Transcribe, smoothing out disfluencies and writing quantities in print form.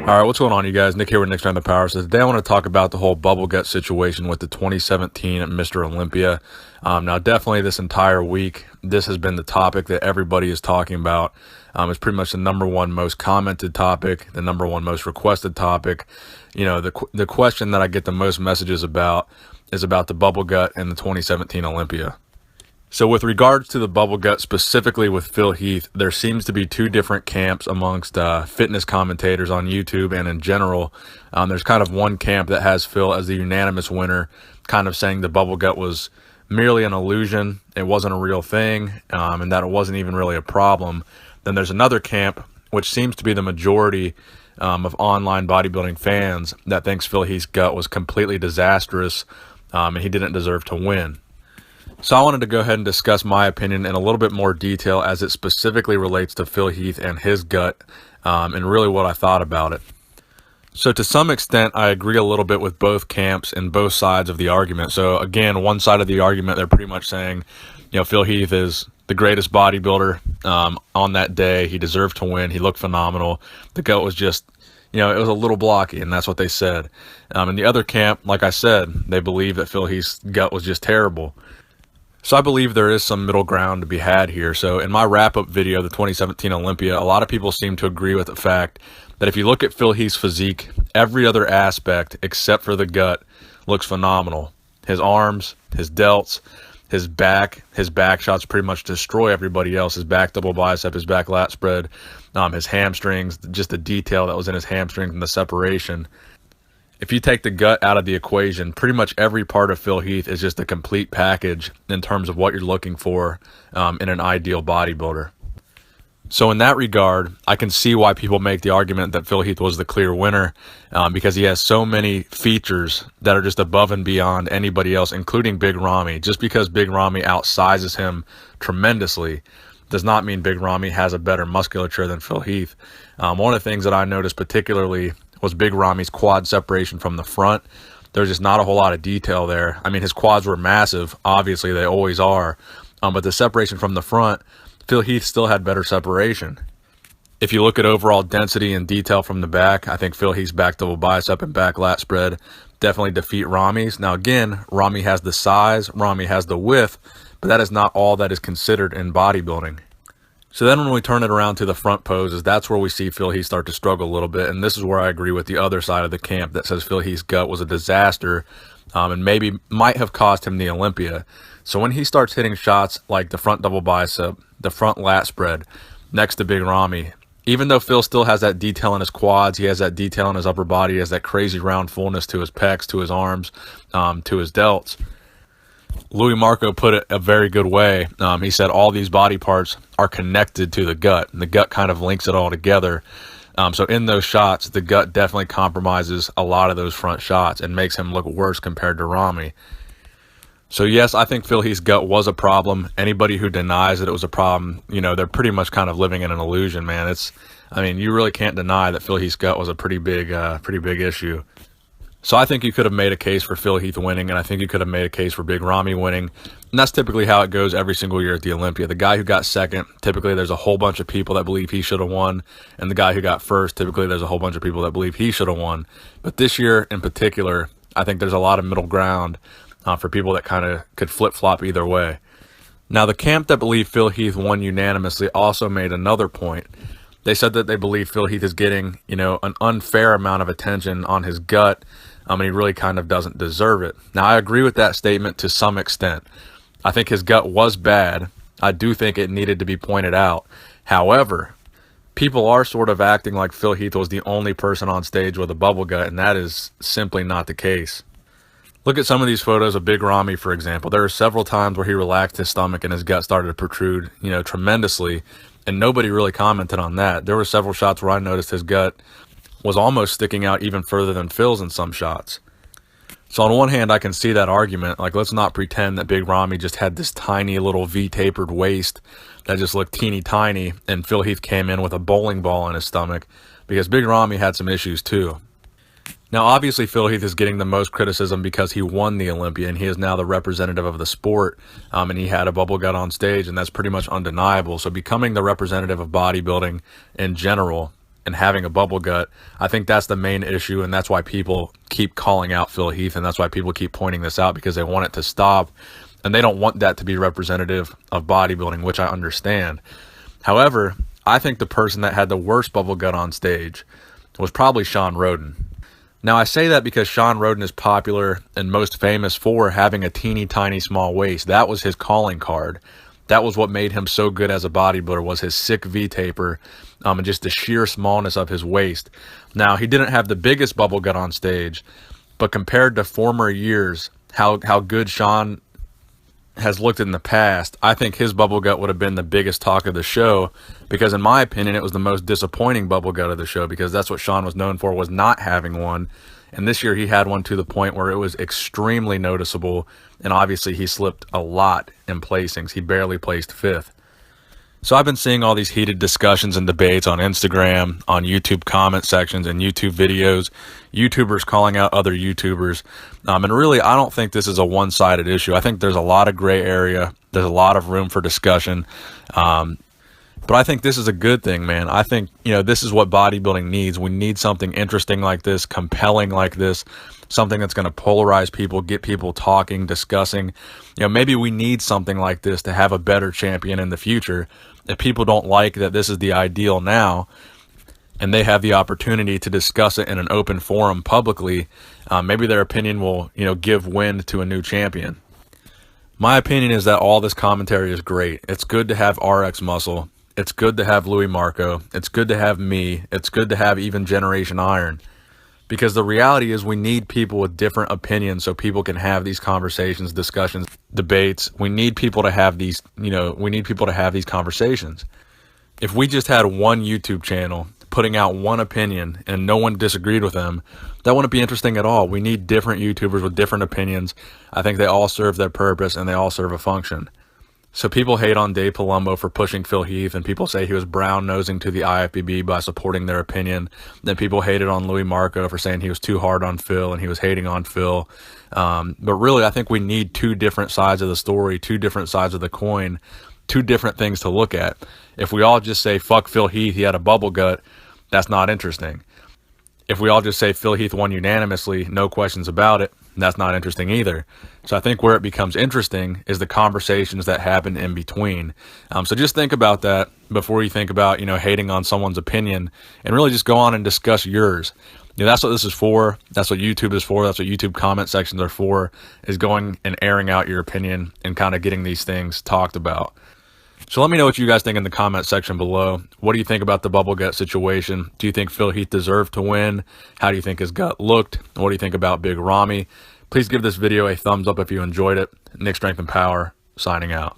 All right, what's going on, you guys? Nick here with Nick's Trying the Power. So today I want to talk about the whole bubble gut situation with the 2017 Mr. Olympia. Now, definitely this entire week, this has been the topic that everybody is talking about. It's pretty much the number one most commented topic, the number one most requested topic. You know, the question that I get the most messages about is about the bubble gut and the 2017 Olympia. So with regards to the bubble gut, specifically with Phil Heath, there seems to be two different camps amongst fitness commentators on YouTube and in general. There's kind of one camp that has Phil as the unanimous winner, kind of saying the bubble gut was merely an illusion, it wasn't a real thing, and that it wasn't even really a problem. Then there's another camp, which seems to be the majority of online bodybuilding fans, that thinks Phil Heath's gut was completely disastrous and he didn't deserve to win. So I wanted to go ahead and discuss my opinion in a little bit more detail as it specifically relates to Phil Heath and his gut, and really what I thought about it. So to some extent, I agree a little bit with both camps and both sides of the argument. So again, one side of the argument, they're pretty much saying, you know, Phil Heath is the greatest bodybuilder on that day. He deserved to win. He looked phenomenal. The gut was just, you know, it was a little blocky, and that's what they said. In the other camp, like I said, they believe that Phil Heath's gut was just terrible. So I believe there is some middle ground to be had here. So in my wrap-up video, the 2017 Olympia, a lot of people seem to agree with the fact that if you look at Phil Heath's physique, every other aspect except for the gut looks phenomenal. His arms, his delts, his back shots pretty much destroy everybody else. His back double bicep, his back lat spread, his hamstrings, just the detail that was in his hamstrings and the separation. If you take the gut out of the equation, pretty much every part of Phil Heath is just a complete package in terms of what you're looking for in an ideal bodybuilder. So in that regard, I can see why people make the argument that Phil Heath was the clear winner because he has so many features that are just above and beyond anybody else, including Big Ramy. Just because Big Ramy outsizes him tremendously does not mean Big Ramy has a better musculature than Phil Heath. One of the things that I noticed particularly was Big Ramy's quad separation from the front. There's just not a whole lot of detail there. I mean, his quads were massive. Obviously, they always are. But the separation from the front, Phil Heath still had better separation. If you look at overall density and detail from the back, I think Phil Heath's back double bicep and back lat spread definitely defeat Ramy's. Now, again, Ramy has the size, Ramy has the width, but that is not all that is considered in bodybuilding. So then when we turn it around to the front poses, that's where we see Phil Heath start to struggle a little bit. And this is where I agree with the other side of the camp that says Phil Heath's gut was a disaster and maybe might have cost him the Olympia. So when he starts hitting shots like the front double bicep, the front lat spread next to Big Ramy, even though Phil still has that detail in his quads, he has that detail in his upper body, he has that crazy round fullness to his pecs, to his arms, to his delts. Louis Marco put it a very good way. He said all these body parts are connected to the gut, and the gut kind of links it all together. So in those shots, the gut definitely compromises a lot of those front shots and makes him look worse compared to Ramy. So yes, I think Phil Heath's gut was a problem. Anybody who denies that it was a problem, you know, they're pretty much kind of living in an illusion, man. You really can't deny that Phil Heath's gut was a pretty big issue. So I think you could have made a case for Phil Heath winning, and I think you could have made a case for Big Ramy winning. And that's typically how it goes every single year at the Olympia. The guy who got second, typically there's a whole bunch of people that believe he should have won. And the guy who got first, typically there's a whole bunch of people that believe he should have won. But this year in particular, I think there's a lot of middle ground for people that kind of could flip-flop either way. Now, the camp that believed Phil Heath won unanimously also made another point. They said that they believe Phil Heath is getting, you know, an unfair amount of attention on his gut, and he really kind of doesn't deserve it. Now, I agree with that statement to some extent. I think his gut was bad. I do think it needed to be pointed out. However, people are sort of acting like Phil Heath was the only person on stage with a bubble gut, and that is simply not the case. Look at some of these photos of Big Ramy, for example. There are several times where he relaxed his stomach and his gut started to protrude, you know, tremendously, and nobody really commented on that. There were several shots where I noticed his gut was almost sticking out even further than Phil's in some shots. So on one hand, I can see that argument. Like, let's not pretend that Big Ramy just had this tiny little V-tapered waist that just looked teeny tiny, and Phil Heath came in with a bowling ball in his stomach, because Big Ramy had some issues too. Now, obviously, Phil Heath is getting the most criticism because he won the Olympia, and he is now the representative of the sport, and he had a bubble gut on stage, and that's pretty much undeniable. So becoming the representative of bodybuilding in general and having a bubble gut. I think that's the main issue, and that's why people keep calling out Phil Heath, and that's why people keep pointing this out, because they want it to stop, and they don't want that to be representative of bodybuilding, which I understand. However, I think the person that had the worst bubble gut on stage was probably Shawn Rhoden. Now, I say that because Shawn Rhoden is popular and most famous for having a teeny tiny small waist. That was his calling card. That was what made him so good as a bodybuilder, was his sick V-taper and just the sheer smallness of his waist. Now, he didn't have the biggest bubble gut on stage, but compared to former years, how good Shawn has looked in the past, I think his bubble gut would have been the biggest talk of the show, because in my opinion, it was the most disappointing bubble gut of the show, because that's what Shawn was known for, was not having one. And this year he had one to the point where it was extremely noticeable, and obviously he slipped a lot in placings. He barely placed 5th. So I've been seeing all these heated discussions and debates on Instagram, on YouTube comment sections and YouTube videos, YouTubers calling out other YouTubers. And really, I don't think this is a one-sided issue. I think there's a lot of gray area. There's a lot of room for discussion. But I think this is a good thing, man. I think, this is what bodybuilding needs. We need something interesting like this, compelling like this, something that's going to polarize people, get people talking, discussing. Maybe we need something like this to have a better champion in the future. If people don't like that this is the ideal now, and they have the opportunity to discuss it in an open forum publicly, maybe their opinion will, give wind to a new champion. My opinion is that all this commentary is great. It's good to have RX Muscle. It's good to have Louis Marco. It's good to have me. It's good to have even Generation Iron. Because the reality is we need people with different opinions so people can have these conversations, discussions, debates. We need people to have these, these conversations. If we just had one YouTube channel putting out one opinion and no one disagreed with them, that wouldn't be interesting at all. We need different YouTubers with different opinions. I think they all serve their purpose and they all serve a function. So people hate on Dave Palumbo for pushing Phil Heath, and people say he was brown-nosing to the IFBB by supporting their opinion. Then people hated on Louis Marco for saying he was too hard on Phil and he was hating on Phil. But really, I think we need two different sides of the story, two different sides of the coin, two different things to look at. If we all just say, fuck Phil Heath, he had a bubble gut, that's not interesting. If we all just say Phil Heath won unanimously, no questions about it, that's not interesting either. So I think where it becomes interesting is the conversations that happen in between. So just think about that before you think about, hating on someone's opinion, and really just go on and discuss yours. That's what this is for. That's what YouTube is for. That's what YouTube comment sections are for, is going and airing out your opinion and kind of getting these things talked about. So let me know what you guys think in the comment section below. What do you think about the bubble gut situation? Do you think Phil Heath deserved to win? How do you think his gut looked? What do you think about Big Ramy? Please give this video a thumbs up if you enjoyed it. Nick Strength and Power, signing out.